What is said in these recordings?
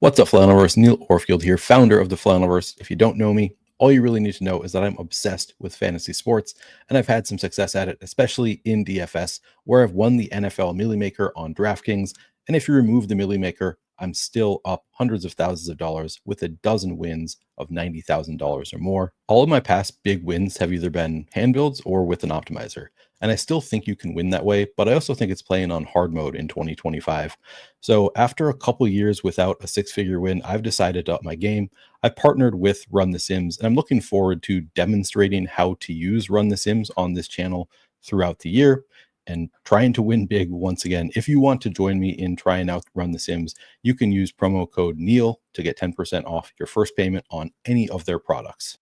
What's up, Flannelverse? Neil Orfield here, founder of the Flannelverse. If you don't know me, all you really need to know is that I'm obsessed with fantasy sports, and I've had some success at it, especially in DFS, where I've won the NFL Millie Maker on DraftKings. And if you remove the Millie Maker, I'm still up hundreds of thousands of dollars with a dozen wins of $90,000 or more. All of my past big wins have either been hand builds or with an optimizer. And I still think you can win that way, but I also think it's playing on hard mode in 2025. So after a couple years without a six-figure win, I've decided to up my game. I've partnered with Run the Sims, and I'm looking forward to demonstrating how to use Run the Sims on this channel throughout the year and trying to win big once again. If you want to join me in trying out Run the Sims, you can use promo code NEIL to get 10% off your first payment on any of their products.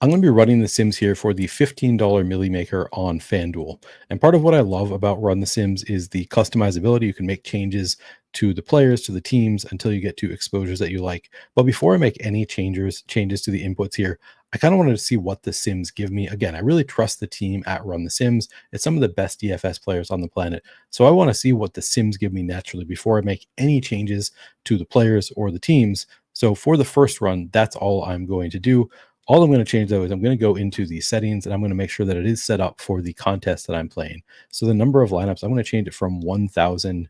I'm going to be running The Sims here for the $15 Millie Maker on FanDuel. And part of what I love about Run The Sims is the customizability. You can make changes to the players, to the teams, until you get to exposures that you like. But before I make any changes to the inputs here, I kind of wanted to see what the Sims give me. Again, I really trust the team at Run The Sims. It's some of the best DFS players on the planet. So I want to see what the Sims give me naturally before I make any changes to the players or the teams. So for the first run, that's all I'm going to do. All I'm going to change though is I'm going to go into the settings and I'm going to make sure that it is set up for the contest that I'm playing. So the number of lineups, I'm going to change it from 1,000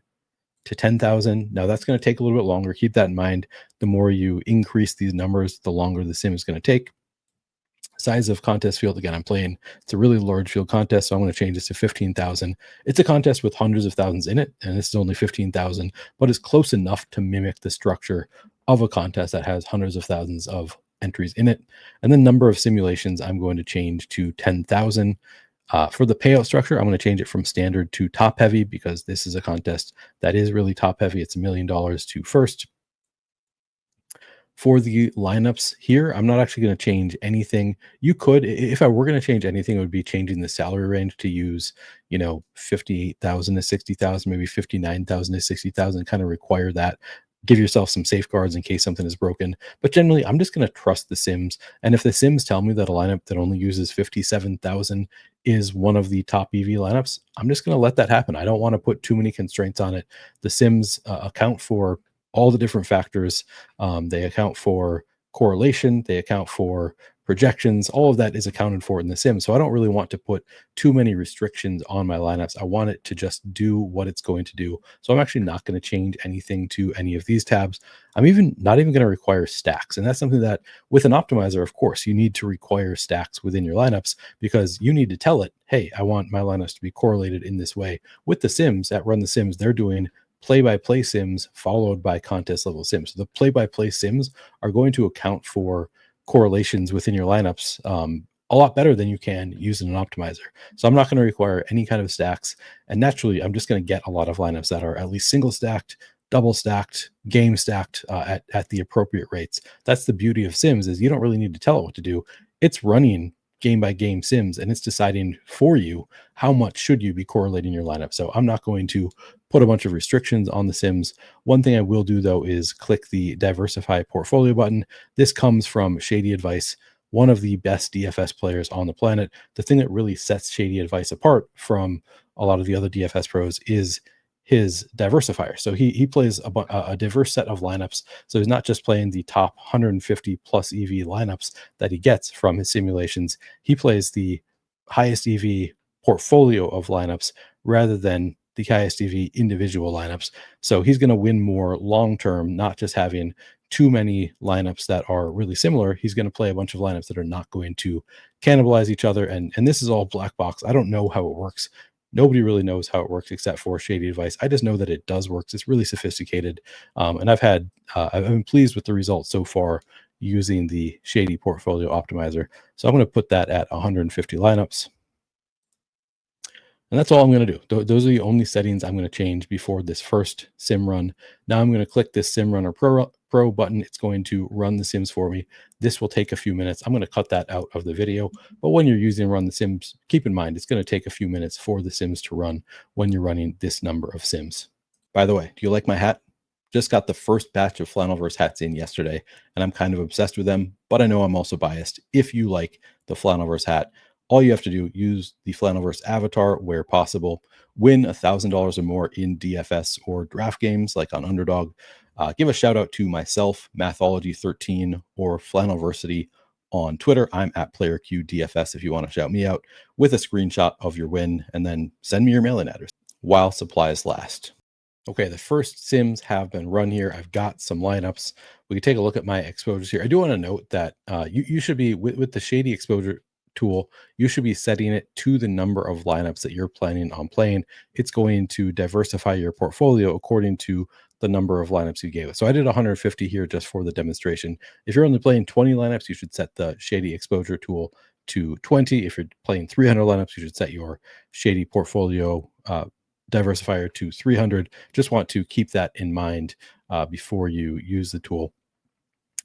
to 10,000. Now that's going to take a little bit longer. Keep that in mind. The more you increase these numbers, the longer the sim is going to take. Size of contest field, again, I'm playing, it's a really large field contest, so I'm going to change this to 15,000. It's a contest with hundreds of thousands in it, and this is only 15,000, but it's close enough to mimic the structure of a contest that has hundreds of thousands of entries in it. And the number of simulations I'm going to change to 10,000. For the payout structure, I'm going to change it from standard to top heavy because this is a contest that is really top heavy. It's $1 million to first. For the lineups here, I'm not actually going to change anything. You could, if I were going to change anything, it would be changing the salary range to use, 58,000 to 60,000, maybe 59,000 to 60,000, kind of require that. Give yourself some safeguards in case something is broken. But generally, I'm just going to trust the Sims. And if the Sims tell me that a lineup that only uses 57,000 is one of the top EV lineups, I'm just going to let that happen. I don't want to put too many constraints on it. The Sims account for all the different factors. They account for correlation, they account for projections. All of that is accounted for in the sim. So I don't really want to put too many restrictions on my lineups. I want it to just do what it's going to do. So I'm actually not going to change anything to any of these tabs. I'm not even going to require stacks. And that's something that with an optimizer, of course, you need to require stacks within your lineups because you need to tell it, hey, I want my lineups to be correlated in this way. With the Sims at Run the Sims, they're doing play-by-play sims followed by contest level sims. So the play-by-play sims are going to account for correlations within your lineups a lot better than you can using an optimizer. So I'm not going to require any kind of stacks. And naturally, I'm just going to get a lot of lineups that are at least single stacked, double stacked, game stacked at the appropriate rates. That's the beauty of Sims is you don't really need to tell it what to do. It's running game by game Sims and it's deciding for you how much should you be correlating your lineup. So I'm not going to put a bunch of restrictions on the Sims. One thing I will do though is click the diversify portfolio button. This comes from Shady Advice, one of the best DFS players on the planet. The thing that really sets Shady Advice apart from a lot of the other DFS pros is his diversifier. So he plays a diverse set of lineups. So he's not just playing the top 150 plus EV lineups that he gets from his simulations. He plays the highest EV portfolio of lineups rather than the highest EV individual lineups. So he's going to win more long term, not just having too many lineups that are really similar. He's going to play a bunch of lineups that are not going to cannibalize each other. And this is all black box. I don't know how it works. Nobody really knows how it works except for Shady Advice. I just know that it does work. It's really sophisticated. And I've been pleased with the results so far using the Shady Portfolio Optimizer. So I'm going to put that at 150 lineups. And that's all I'm going to do. Those are the only settings I'm going to change before this first sim run. Now I'm going to click this Sim Runner Pro button. It's going to run the Sims for me. This will take a few minutes. I'm going to cut that out of the video. But when you're using Run the Sims, keep in mind, it's going to take a few minutes for the Sims to run when you're running this number of Sims. By the way, do you like my hat? Just got the first batch of Flannelverse hats in yesterday, and I'm kind of obsessed with them, but I know I'm also biased. If you like the Flannelverse hat, all you have to do, use the Flannelverse avatar where possible, win $1,000 or more in DFS or draft games like on Underdog. Give a shout out to myself, Mathology13, or Flannelversity on Twitter. I'm at PlayerQDFS if you want to shout me out with a screenshot of your win, and then send me your mailing address while supplies last. Okay, the first sims have been run here. I've got some lineups. We can take a look at my exposures here. I do want to note that you should be, with the shady exposure tool, you should be setting it to the number of lineups that you're planning on playing. It's going to diversify your portfolio according to the number of lineups you gave it. So I did 150 here just for the demonstration. If you're only playing 20 lineups, you should set the shady exposure tool to 20. If you're playing 300 lineups, you should set your shady portfolio diversifier to 300. Just want to keep that in mind before you use the tool.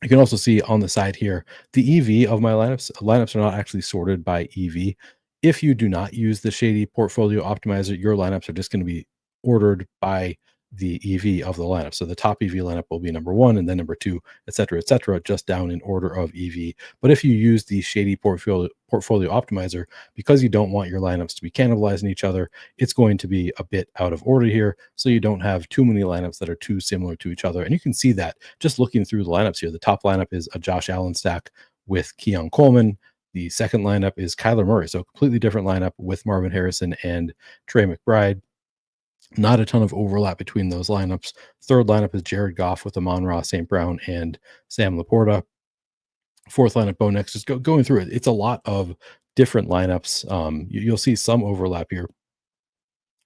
You can also see on the side here, the EV of my lineups are not actually sorted by EV. If you do not use the shady portfolio optimizer, your lineups are just going to be ordered by the EV of the lineup. So the top EV lineup will be number one, and then number two, et cetera, just down in order of EV. But if you use the shady portfolio optimizer, because you don't want your lineups to be cannibalizing each other, it's going to be a bit out of order here. So you don't have too many lineups that are too similar to each other. And you can see that just looking through the lineups here. The top lineup is a Josh Allen stack with Keon Coleman. The second lineup is Kyler Murray. So a completely different lineup with Marvin Harrison and Trey McBride. Not a ton of overlap between those lineups. Third lineup is Jared Goff with Amon-Ra St. Brown and Sam Laporta. Fourth lineup, Bo Nix. Just going through it. It's a lot of different lineups. You'll see some overlap here.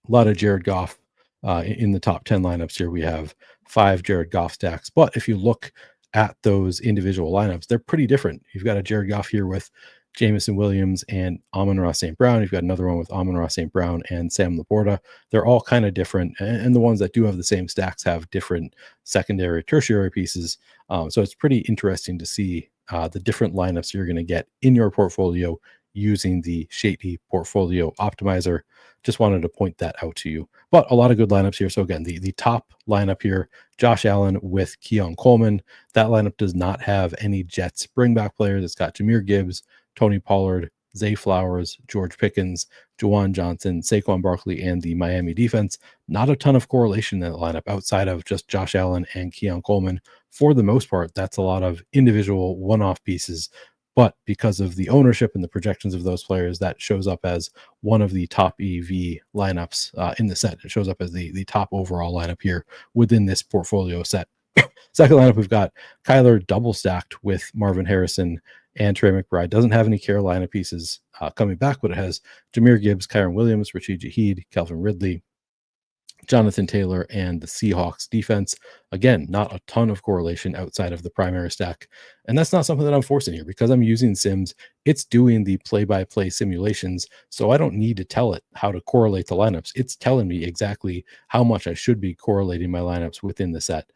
A lot of Jared Goff in the top 10 lineups here. We have 5 Jared Goff stacks. But if you look at those individual lineups, they're pretty different. You've got a Jared Goff here with Jameson Williams and Amon-Ra St. Brown. You've got another one with Amon-Ra St. Brown and Sam Laporta. They're all kind of different. And the ones that do have the same stacks have different secondary, tertiary pieces. So it's pretty interesting to see the different lineups you're going to get in your portfolio using the shady portfolio optimizer. Just wanted to point that out to you. But a lot of good lineups here. So again, the top lineup here, Josh Allen with Keon Coleman. That lineup does not have any Jets bringback players. It's got Jahmyr Gibbs, Tony Pollard, Zay Flowers, George Pickens, Juwan Johnson, Saquon Barkley, and the Miami defense. Not a ton of correlation in that lineup outside of just Josh Allen and Keon Coleman. For the most part, that's a lot of individual one-off pieces. But because of the ownership and the projections of those players, that shows up as one of the top EV lineups in the set. It shows up as the top overall lineup here within this portfolio set. Second lineup, we've got Kyler double stacked with Marvin Harrison and Trey McBride. Doesn't have any Carolina pieces coming back, but it has Jahmyr Gibbs, Kyron Williams, Rashid Shaheed, Calvin Ridley, Jonathan Taylor, and the Seahawks defense. Again, not a ton of correlation outside of the primary stack. And that's not something that I'm forcing here because I'm using Sims. It's doing the play-by-play simulations, so I don't need to tell it how to correlate the lineups. It's telling me exactly how much I should be correlating my lineups within the set.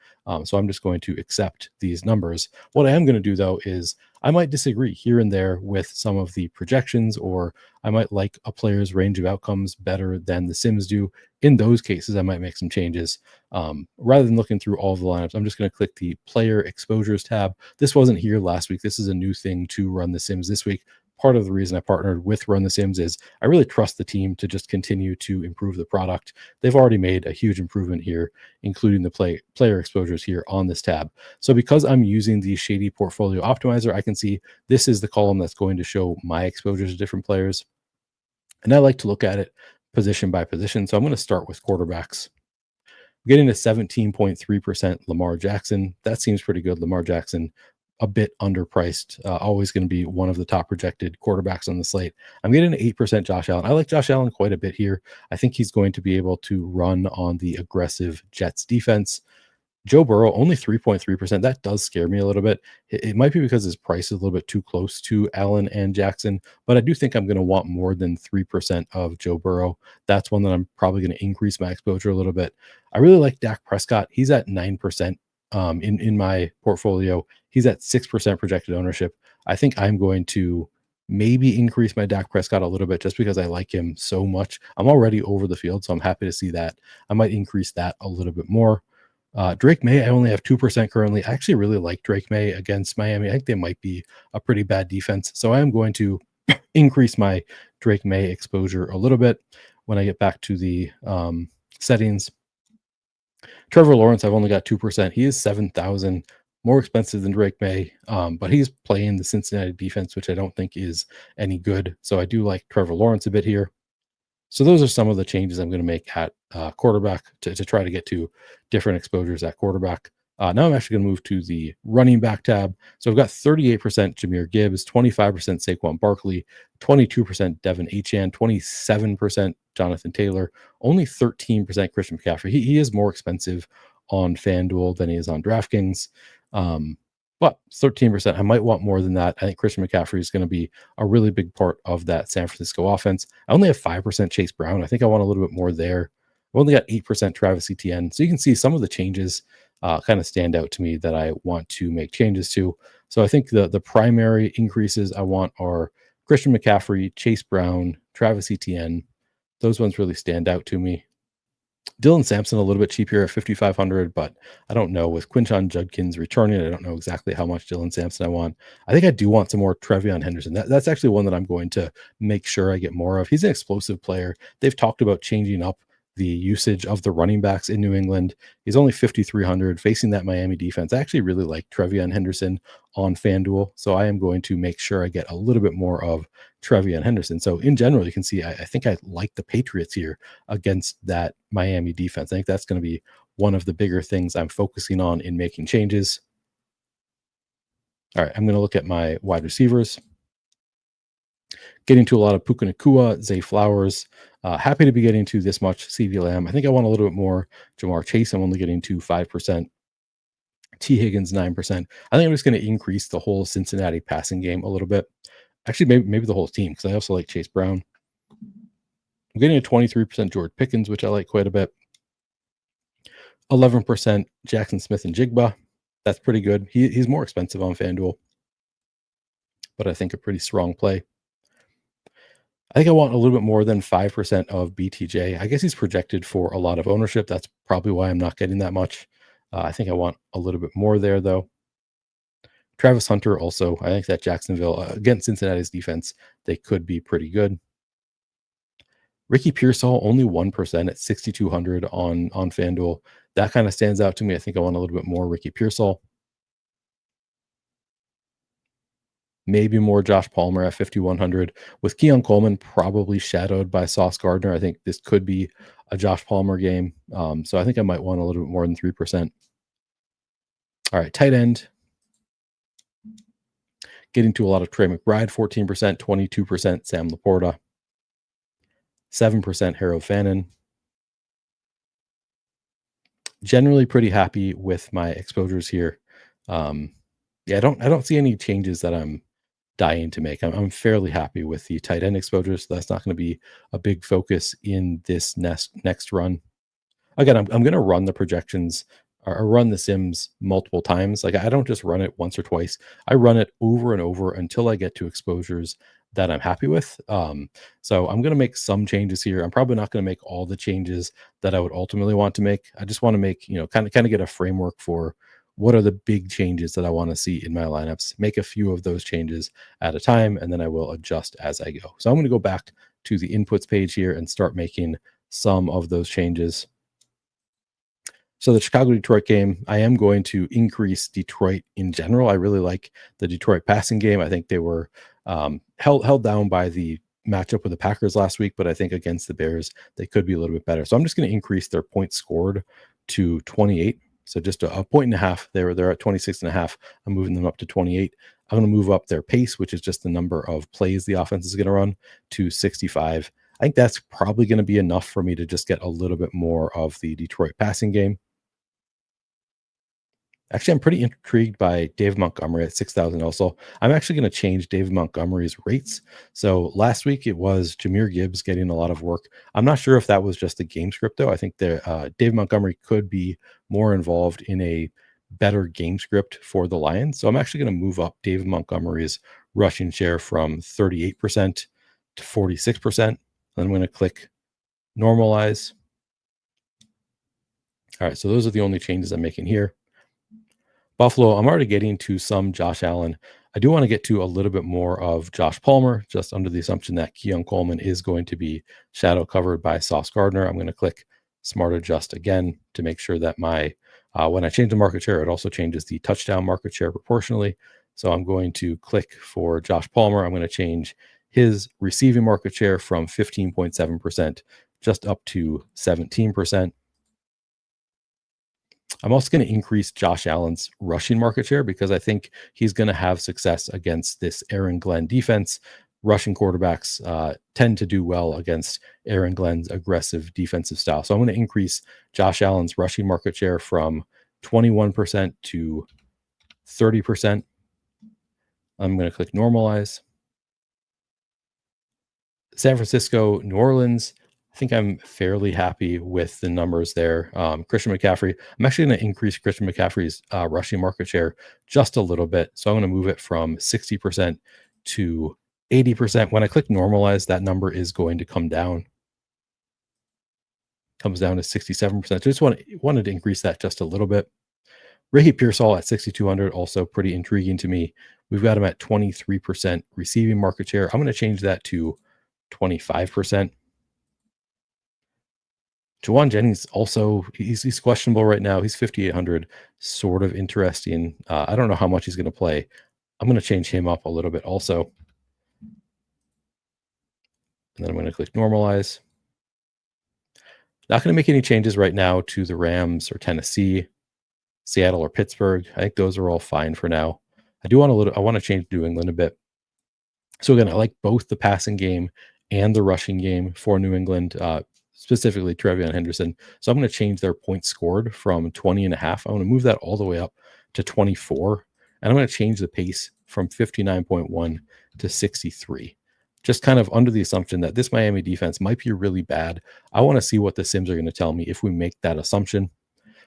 So I'm just going to accept these numbers. What I am going to do, though, is I might disagree here and there with some of the projections, or I might like a player's range of outcomes better than the Sims do. In those cases, I might make some changes. Rather than looking through all of the lineups, I'm just going to click the player exposures tab. This wasn't here last week. This is a new thing to Run the Sims this week. Part of the reason I partnered with Run the Sims is I really trust the team to just continue to improve the product. They've already made a huge improvement here, including the player exposures here on this tab. So because I'm using the shady portfolio optimizer, I can see this is the column that's going to show my exposures to different players. And I like to look at it position by position. So I'm going to start with quarterbacks. Getting a 17.3% Lamar Jackson. That seems pretty good. Lamar Jackson, a bit underpriced, always going to be one of the top projected quarterbacks on the slate. I'm getting an 8% Josh Allen. I like Josh Allen quite a bit here. I think he's going to be able to run on the aggressive Jets defense. Joe Burrow, only 3.3%. That does scare me a little bit. It might be because his price is a little bit too close to Allen and Jackson, but I do think I'm going to want more than 3% of Joe Burrow. That's one that I'm probably going to increase my exposure a little bit. I really like Dak Prescott. He's at 9% in my portfolio. He's at 6% projected ownership. I think I'm going to maybe increase my Dak Prescott a little bit just because I like him so much. I'm already over the field, so I'm happy to see that. I might increase that a little bit more. Drake May, I only have 2% currently. I actually really like Drake May against Miami. I think they might be a pretty bad defense. So I am going to increase my Drake May exposure a little bit when I get back to the settings. Trevor Lawrence, I've only got 2%. He is 7,000, more expensive than Drake May, but he's playing the Cincinnati defense, which I don't think is any good. So I do like Trevor Lawrence a bit here. So those are some of the changes I'm going to make at quarterback to try to get to different exposures at quarterback. Now I'm actually going to move to the running back tab. So I've got 38% Jameer Gibbs, 25% Saquon Barkley, 22% Devin Achan, 27% Jonathan Taylor, only 13% Christian McCaffrey. He is more expensive on FanDuel than he is on DraftKings. Um, but 13%, I might want more than that. I think Christian McCaffrey is going to be a really big part of that San Francisco offense. I only have 5% Chase Brown. I think I want a little bit more there. I've only got 8% Travis Etienne. So you can see some of the changes kind of stand out to me that I want to make changes to. So I think the primary increases I want are Christian McCaffrey, Chase Brown, Travis Etienne. Those ones really stand out to me. Dylan Sampson a little bit cheaper at 5,500, but I don't know. With Quinshon Judkins returning, I don't know exactly how much Dylan Sampson I want. I think I do want some more Trevion Henderson. That's actually one that I'm going to make sure I get more of. He's an explosive player. They've talked about changing up the usage of the running backs in New England. He's only 5,300 facing that Miami defense. I actually really like Trevion Henderson on FanDuel, so I am going to make sure I get a little bit more of Trevion Henderson. So in general, you can see I think I like the Patriots here against that Miami defense. I think that's going to be one of the bigger things I'm focusing on in making changes. All right, I'm going to look at my wide receivers. Getting to a lot of Puka Nacua, Zay Flowers. Happy to be getting to this much CeeDee Lamb. I think I want a little bit more Jamar Chase. I'm only getting to 5%. T. Higgins, 9%. I think I'm just going to increase the whole Cincinnati passing game a little bit. Actually, maybe the whole team, because I also like Chase Brown. I'm getting a 23% George Pickens, which I like quite a bit. 11% Jackson Smith and Jigba. That's pretty good. He's more expensive on FanDuel, but I think a pretty strong play. I think I want a little bit more than 5% of BTJ. I guess he's projected for a lot of ownership. That's probably why I'm not getting that much. I think I want a little bit more there, though. Travis Hunter also. I think that Jacksonville, against Cincinnati's defense, they could be pretty good. Ricky Pearsall, only 1% at 6,200 on FanDuel. That kind of stands out to me. I think I want a little bit more Ricky Pearsall. Maybe more Josh Palmer at 5,100. With Keon Coleman probably shadowed by Sauce Gardner, I think this could be a Josh Palmer game. So I think I might want a little bit more than 3%. All right, tight end. Getting to a lot of Trey McBride, 14%, 22% Sam Laporta, 7% Harold Fannin. Generally pretty happy with my exposures here. Yeah, I don't see any changes that I'm dying to make. I'm fairly happy with the tight end exposure, so that's not going to be a big focus in this next run. Again, I'm going to run the projections or run the sims multiple times. Like I don't just run it once or twice. I run it over and over until I get to exposures that I'm happy with. So I'm going to make some changes here. I'm probably not going to make all the changes that I would ultimately want to make. I just want to make, kind of get a framework for what are the big changes that I want to see in my lineups, make a few of those changes at a time, and then I will adjust as I go. So I'm going to go back to the inputs page here and start making some of those changes. So the Chicago-Detroit game, I am going to increase Detroit in general. I really like the Detroit passing game. I think they were held down by the matchup with the Packers last week, but I think against the Bears, they could be a little bit better. So I'm just going to increase their points scored to 28. So just a point and a half. They're at 26.5. I'm moving them up to 28. I'm going to move up their pace, which is just the number of plays the offense is going to run, to 65. I think that's probably going to be enough for me to just get a little bit more of the Detroit passing game. Actually, I'm pretty intrigued by David Montgomery at 6,000 also. I'm actually going to change David Montgomery's rates. So last week it was Jahmyr Gibbs getting a lot of work. I'm not sure if that was just a game script, though. I think David Montgomery could be more involved in a better game script for the Lions. So I'm actually going to move up David Montgomery's rushing share from 38% to 46%. Then I'm going to click normalize. All right, so those are the only changes I'm making here. Buffalo, I'm already getting to some Josh Allen. I do want to get to a little bit more of Josh Palmer, just under the assumption that Keon Coleman is going to be shadow covered by Sauce Gardner. I'm going to click smart adjust again to make sure that my when I change the market share, it also changes the touchdown market share proportionally. So I'm going to click for Josh Palmer. I'm going to change his receiving market share from 15.7% just up to 17%. I'm also going to increase Josh Allen's rushing market share because I think he's going to have success against this Aaron Glenn defense. Rushing quarterbacks tend to do well against Aaron Glenn's aggressive defensive style. So I'm going to increase Josh Allen's rushing market share from 21% to 30%. I'm going to click normalize. San Francisco, New Orleans. I think I'm fairly happy with the numbers there. Christian McCaffrey. I'm actually going to increase Christian McCaffrey's rushing market share just a little bit. So I'm going to move it from 60% to 80%. When I click normalize, that number is going to come down. Comes down to 67%. Just wanted to increase that just a little bit. Ricky Pearsall at 6,200, also pretty intriguing to me. We've got him at 23% receiving market share. I'm going to change that to 25%. Jawan Jennings also, he's questionable right now. He's 5,800, sort of interesting. I don't know how much he's going to play. I'm going to change him up a little bit also. And then I'm going to click normalize. Not going to make any changes right now to the Rams or Tennessee, Seattle or Pittsburgh. I think those are all fine for now. I want to change New England a bit. So again, I like both the passing game and the rushing game for New England, specifically Trevion Henderson. So I'm going to change their points scored from 20 and a half. I want to move that all the way up to 24. And I'm going to change the pace from 59.1 to 63. Just kind of under the assumption that this Miami defense might be really bad. I want to see what the Sims are going to tell me if we make that assumption.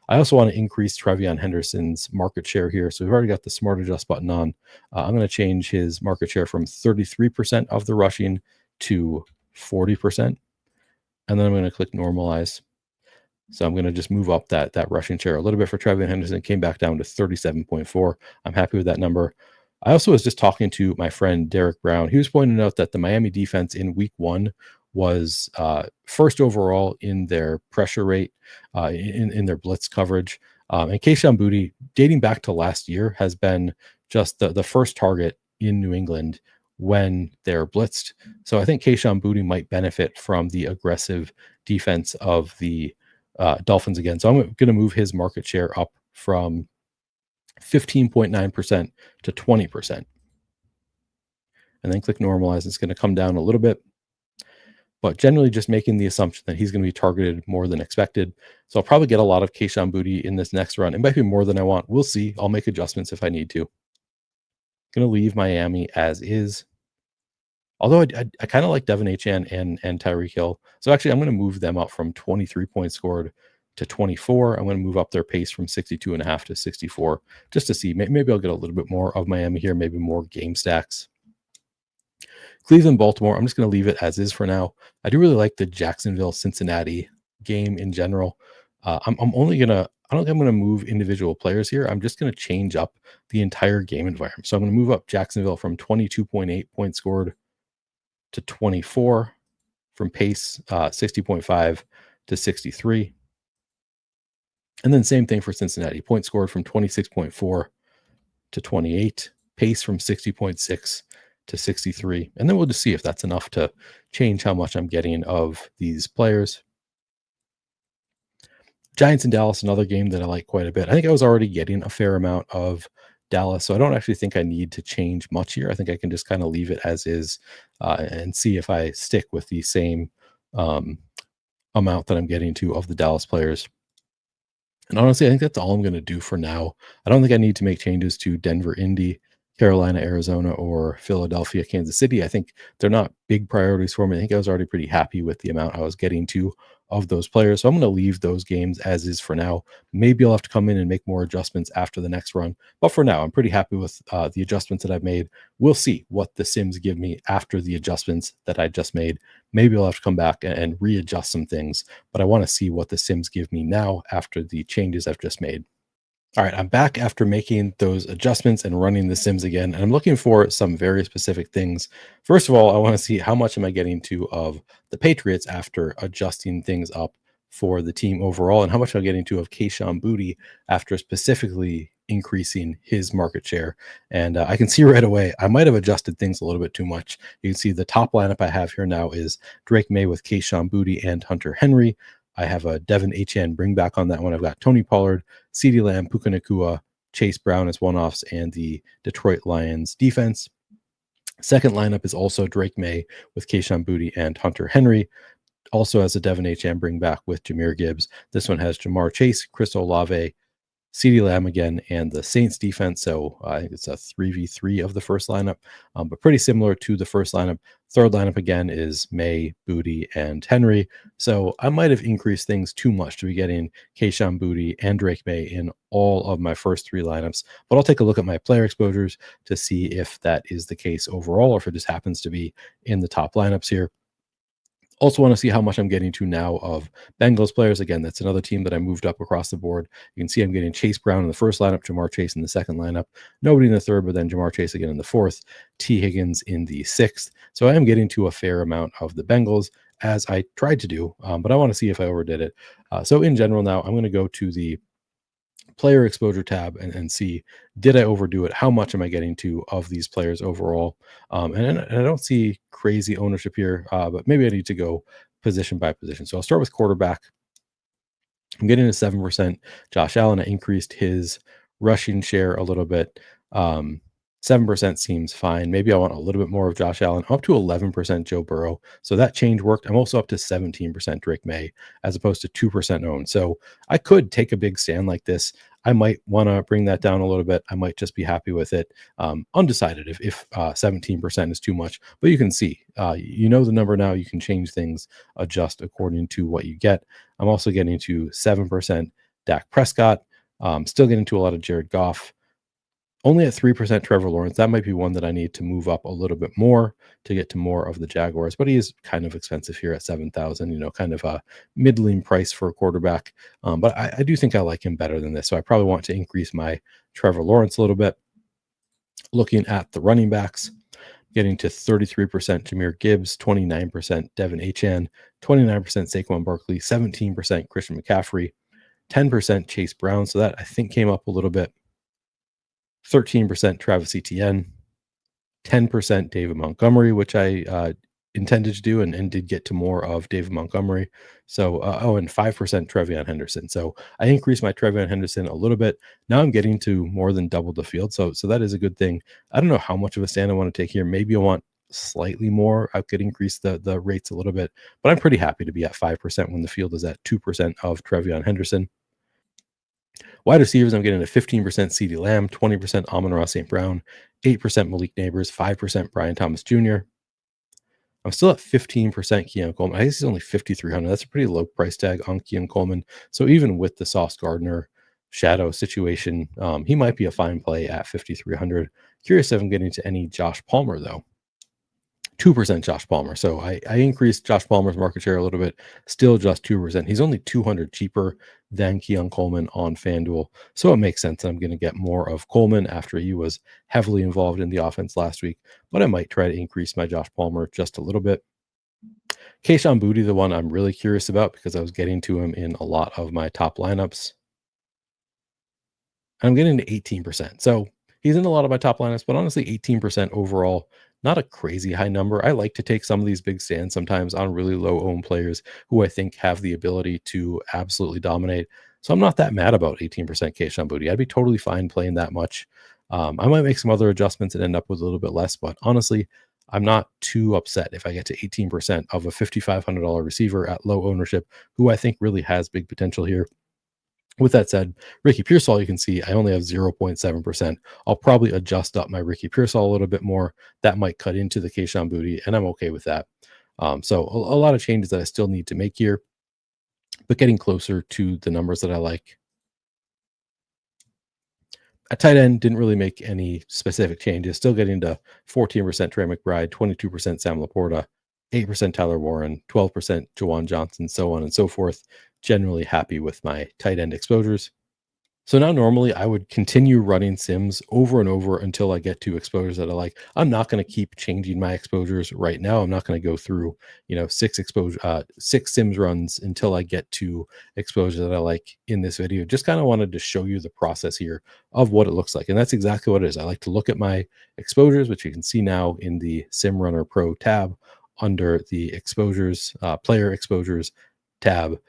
I also want to increase Trevion Henderson's market share here. So we've already got the smart adjust button on. I'm going to change his market share from 33% of the rushing to 40%. And then I'm going to click normalize. So I'm going to just move up that rushing share a little bit for Trevion Henderson. Came back down to 37.4. I'm happy with that number. I also was just talking to my friend Derek Brown. He was pointing out that the Miami defense in week 1 was first overall in their pressure rate, in their blitz coverage. And Kayshon Boutte, dating back to last year, has been just the first target in New England when they're blitzed. So I think Kayshon Boutte might benefit from the aggressive defense of the Dolphins again. So I'm going to move his market share up from 15.9% to 20%. And then click normalize. It's going to come down a little bit, but generally just making the assumption that he's going to be targeted more than expected. So I'll probably get a lot of Kayshon Boutte in this next run. It might be more than I want. We'll see. I'll make adjustments if I need to. Going to leave Miami as is. Although I kind of like Devin Achane and Tyreek Hill. So actually, I'm going to move them up from 23 points scored to 24. I'm going to move up their pace from 62.5 to 64 just to see. Maybe I'll get a little bit more of Miami here, maybe more game stacks. Cleveland, Baltimore, I'm just going to leave it as is for now. I do really like the Jacksonville, Cincinnati game in general. I'm only going to, I don't think I'm going to move individual players here. I'm just going to change up the entire game environment. So I'm going to move up Jacksonville from 22.8 points scored to 24, from pace 60.5 to 63. And then same thing for Cincinnati. Points scored from 26.4 to 28. Pace from 60.6 to 63. And then we'll just see if that's enough to change how much I'm getting of these players. Giants and Dallas, another game that I like quite a bit. I think I was already getting a fair amount of Dallas, so I don't actually think I need to change much here. I think I can just kind of leave it as is and see if I stick with the same amount that I'm getting to of the Dallas players. And honestly, I think that's all I'm going to do for now. I don't think I need to make changes to Denver, Indy, Carolina, Arizona, or Philadelphia, Kansas City. I think they're not big priorities for me. I think I was already pretty happy with the amount I was getting to of those players. So I'm going to leave those games as is for now. Maybe I'll have to come in and make more adjustments after the next run. But for now, I'm pretty happy with the adjustments that I've made. We'll see what the Sims give me after the adjustments that I just made. Maybe I'll have to come back and readjust some things, but I want to see what the Sims give me now after the changes I've just made. All right, I'm back after making those adjustments and running the Sims again, and I'm looking for some very specific things. First of all, I want to see how much am I getting to of the Patriots after adjusting things up for the team overall and how much I'm getting to of Kayshon Boutte after specifically increasing his market share. And I can see right away, I might have adjusted things a little bit too much. You can see the top lineup I have here now is Drake May with Kayshon Boutte and Hunter Henry. I have a Devin Achan bring back on that one. I've got Tony Pollard, CeeDee Lamb, Puka Nacua, Chase Brown as one-offs, and the Detroit Lions defense. Second lineup is also Drake May with Kayshon Boutte and Hunter Henry. Also has a Devin Achan bring back with Jahmyr Gibbs. This one has Jamar Chase, Chris Olave, CeeDee Lamb again, and the Saints defense. So I think it's a 3v3 of the first lineup, but pretty similar to the first lineup. Third lineup again is May, Boutte, and Henry. So I might have increased things too much to be getting Kayshon Boutte and Drake May in all of my first three lineups. But I'll take a look at my player exposures to see if that is the case overall, or if it just happens to be in the top lineups here. Also want to see how much I'm getting to now of Bengals players. Again, that's another team that I moved up across the board. You can see I'm getting Chase Brown in the first lineup, Jamar Chase in the second lineup, nobody in the third, but then Jamar Chase again in the fourth, T. Higgins in the sixth. So I am getting to a fair amount of the Bengals as I tried to do, but I want to see if I overdid it. So in general now, I'm going to go to the player exposure tab and see, did I overdo it? How much am I getting to of these players overall? And I don't see crazy ownership here, but maybe I need to go position by position. So I'll start with quarterback. I'm getting a 7%. Josh Allen, I increased his rushing share a little bit. 7% seems fine. Maybe I want a little bit more of Josh Allen. I'm up to 11% Joe Burrow. So that change worked. I'm also up to 17% Drake May as opposed to 2% owned. So I could take a big stand like this. I might want to bring that down a little bit. I might just be happy with it. Undecided if 17% is too much, but you can see, you know the number now. You can change things, adjust according to what you get. I'm also getting to 7% Dak Prescott. Still getting to a lot of Jared Goff. Only at 3% Trevor Lawrence. That might be one that I need to move up a little bit more to get to more of the Jaguars, but he is kind of expensive here at 7,000, kind of a middling price for a quarterback. But I do think I like him better than this. So I probably want to increase my Trevor Lawrence a little bit. Looking at the running backs, getting to 33% Jahmyr Gibbs, 29% Devin Achan, 29% Saquon Barkley, 17% Christian McCaffrey, 10% Chase Brown. So that I think came up a little bit. 13% Travis Etienne, 10% David Montgomery, which I intended to do and did get to more of David Montgomery. So, and 5% Trevion Henderson. So I increased my Trevion Henderson a little bit. Now I'm getting to more than double the field. So that is a good thing. I don't know how much of a stand I want to take here. Maybe I want slightly more. I could increase the rates a little bit, but I'm pretty happy to be at 5% when the field is at 2% of Trevion Henderson. Wide receivers, I'm getting a 15% CeeDee Lamb, 20% Amon-Ra St. Brown, 8% Malik Neighbors, 5% Brian Thomas Jr. I'm still at 15% Keon Coleman. I guess he's only 5,300. That's a pretty low price tag on Keon Coleman. So even with the Sauce Gardner shadow situation, he might be a fine play at 5,300. Curious if I'm getting to any Josh Palmer, though. 2% Josh Palmer. So I increased Josh Palmer's market share a little bit, still just 2%. He's only 200 cheaper than Keon Coleman on FanDuel. So it makes sense that I'm going to get more of Coleman after he was heavily involved in the offense last week. But I might try to increase my Josh Palmer just a little bit. Kayshon Boutte, the one I'm really curious about because I was getting to him in a lot of my top lineups. I'm getting to 18%. So he's in a lot of my top lineups, but honestly, 18% overall, not a crazy high number. I like to take some of these big stands sometimes on really low owned players who I think have the ability to absolutely dominate. So I'm not that mad about 18% Kayshon Boutte. I'd be totally fine playing that much. I might make some other adjustments and end up with a little bit less, but honestly, I'm not too upset if I get to 18% of a $5,500 receiver at low ownership who I think really has big potential here. With that said, Ricky Pearsall, you can see I only have 0.7%. I'll probably adjust up my Ricky Pearsall a little bit more. That might cut into the Kayshon Boutte, and I'm okay with that. So a lot of changes that I still need to make here, but getting closer to the numbers that I like. At tight end, didn't really make any specific changes. Still getting to 14% Trey McBride, 22% Sam Laporta, 8% Tyler Warren, 12% Jawan Johnson, so on and so forth. Generally happy with my tight end exposures. So now normally I would continue running sims over and over until I get to exposures that I like. I'm not going to keep changing my exposures right now. I'm not going to go through, six sims runs until I get to exposure that I like in this video. Just kind of wanted to show you the process here of what it looks like. And that's exactly what it is. I like to look at my exposures, which you can see now in the Sim Runner Pro tab under the exposures, player exposures tab.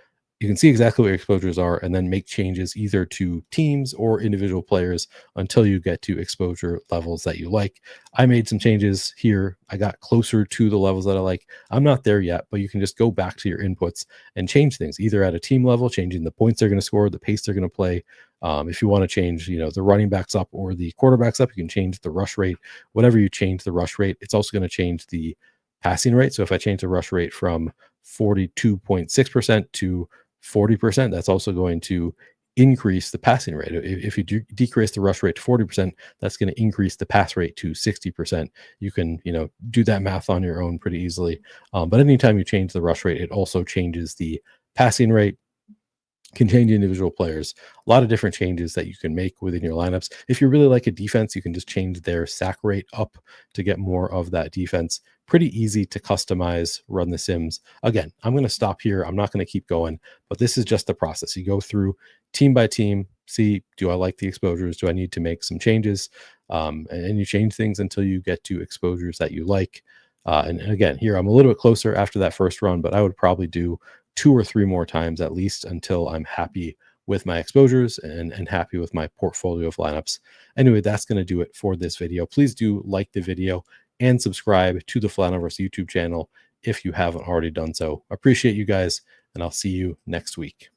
You can see exactly what your exposures are and then make changes either to teams or individual players until you get to exposure levels that you like. I made some changes here. I got closer to the levels that I like. I'm not there yet, but you can just go back to your inputs and change things either at a team level, changing the points they're going to score, the pace they're going to play. If you want to change, the running backs up or the quarterbacks up, you can change the rush rate. Whatever you change the rush rate, it's also going to change the passing rate. So if I change the rush rate from 42.6% to 40%, that's also going to increase the passing rate. If you decrease the rush rate to 40%, that's going to increase the pass rate to 60%. You can, do that math on your own pretty easily. But anytime you change the rush rate, it also changes the passing rate, can change individual players. A lot of different changes that you can make within your lineups. If you really like a defense, you can just change their sack rate up to get more of that defense. Pretty easy to customize, run the sims. Again, I'm going to stop here. I'm not going to keep going, but this is just the process. You go through team by team, see, do I like the exposures? Do I need to make some changes? And you change things until you get to exposures that you like. And again, here I'm a little bit closer after that first run, but I would probably do two or three more times at least until I'm happy with my exposures and happy with my portfolio of lineups. Anyway, that's going to do it for this video. Please do like the video and subscribe to the Flaniverse YouTube channel if you haven't already done so. Appreciate you guys, and I'll see you next week.